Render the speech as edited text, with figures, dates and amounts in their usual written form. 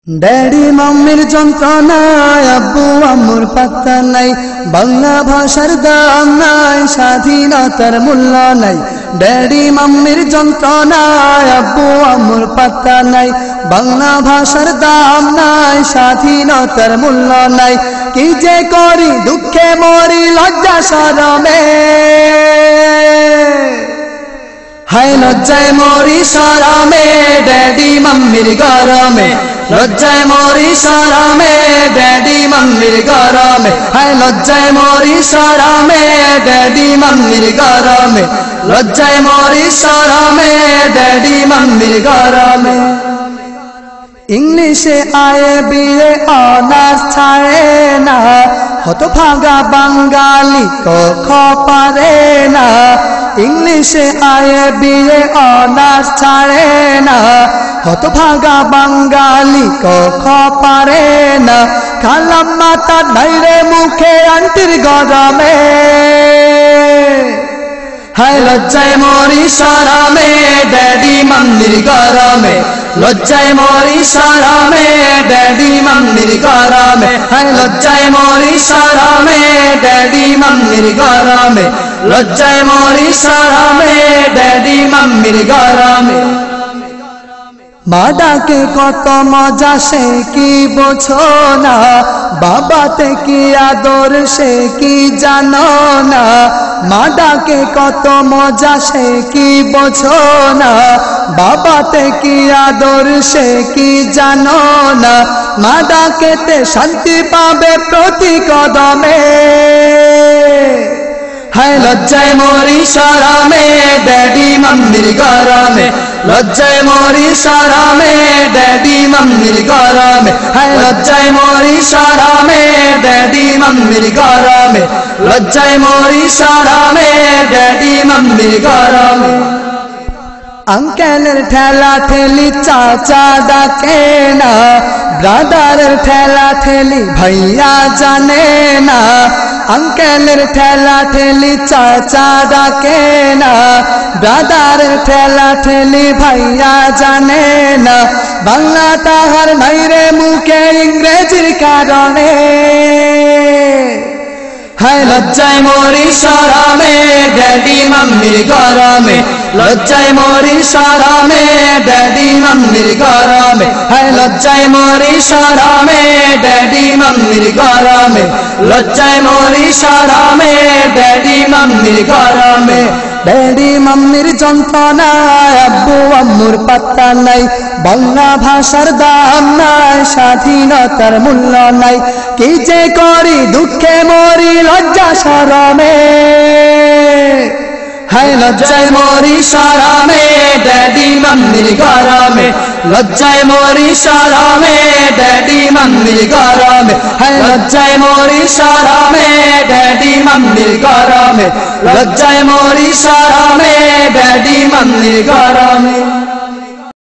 Daddy মাম্মির যন্ত্রণায় আব্বু আম্মুর পাত্তা নাই, বাংলা ভাষার দাম নাই, স্বাধীনতার মূল্য নাই। ড্যাডি মাম্মির যন্ত্রণায় আব্বু আম্মুর পাত্তা নাই, বাংলা ভাষার দাম নাই, স্বাধীনতার মূল্য নাই। কি যে করি দুঃখে মরি লজ্জা শরমে, হায় লজ্জায় মরি শরমে, ড্যাডি মাম্মির গরমে। লজ্জায় মরি শরমে, ড্যাডি মাম্মির গরমে। হায় লজ্জায় মরি শরমে, ড্যাডি মাম্মির গরমে। লজ্জায় মরি শরমে, ড্যাডি মাম্মির গরমে। ইংলিশে আয়ে বিয়ে অনার্স ছাড়ে না, হতভাগা বাঙালি ক পারে না। ইংলিশে আয়ে বিয়ে অনার্স ছাড়ে না, হতভাগা বাঙালি ক পারে না। খালাম মাতা নাইরে মুখে আন্টির গরমে, হায় লজ্জায় মরি শরমে, ড্যাডি মাম্মির গরমে। লজ্জায় মরি শরমে, ড্যাডি মাম্মির গরমে। হায় লজ্জায় মরি শরমে, ড্যাডি মাম্মির গরমে। লজ্জায় মরি শরমে, ড্যাডি মাম্মির গরমে। মা ডাকে কত মজা সে কি বোঝো না, বাবাতে কি আদর সে কি জানো না। মা ডাকে কত মজা সে কি বোঝো না, বাবাতে কি আদর সে কি জানো না। মা ডাকেতে শান্তি পাবে প্রতি কদমে, হায় লজ্জায় মরি শরমে, ড্যাডি মাম্মির গরমে। লজ্জায় মরি শরমে, ড্যাডি মাম্মির গরমে। হায় লজ্জায় মরি শরমে, ড্যাডি মাম্মির গরমে। লজ্জায় মরি শরমে, ড্যাডি মাম্মির গরমে। আঙ্কেলের ঠেলা ঠেলি চাচা ডাকে না, ব্রাদারের ঠেলা ঠেলি ভাইয়া জানে না। আঙ্কেলের ঠেলা ঠেলি চাচা ডাকে না, ব্রাদারের ঠেলা ঠেলি ভাইয়া জানে না। বাংলা তাহার নাইরে মুখে ইংরেজির কারণে, হায় লজ্জায় মরি শরমে, ড্যাডি মাম্মির গরমে। লজ্জায় মরি শরমে, ড্যাডি মাম্মির গরমে। হায় লজ্জায় মরি শরমে, ড্যাডি মাম্মির গরমে। লজ্জায় মরি শরমে, ড্যাডি মাম্মির গরমে। ড্যাডি মাম্মির যন্ত্রণায় আব্বু আম্মুর পাত্তা নাই, বাংলা ভাষার দাম নাই, স্বাধীনতার মূল্য নাই। কি যে করি দুঃখে মরি লজ্জা শরমে, হায় লজ্জায় মরি শরমে, ড্যাডি মাম্মির গরমে। লজ্জায় মরি শরমে, ড্যাডি মাম্মির গরমে। হায় লজ্জায় মরি শরমে, ড্যাডি মাম্মির গরমে। লজ্জায় মরি শরমে, ড্যাডি মাম্মির গরমে।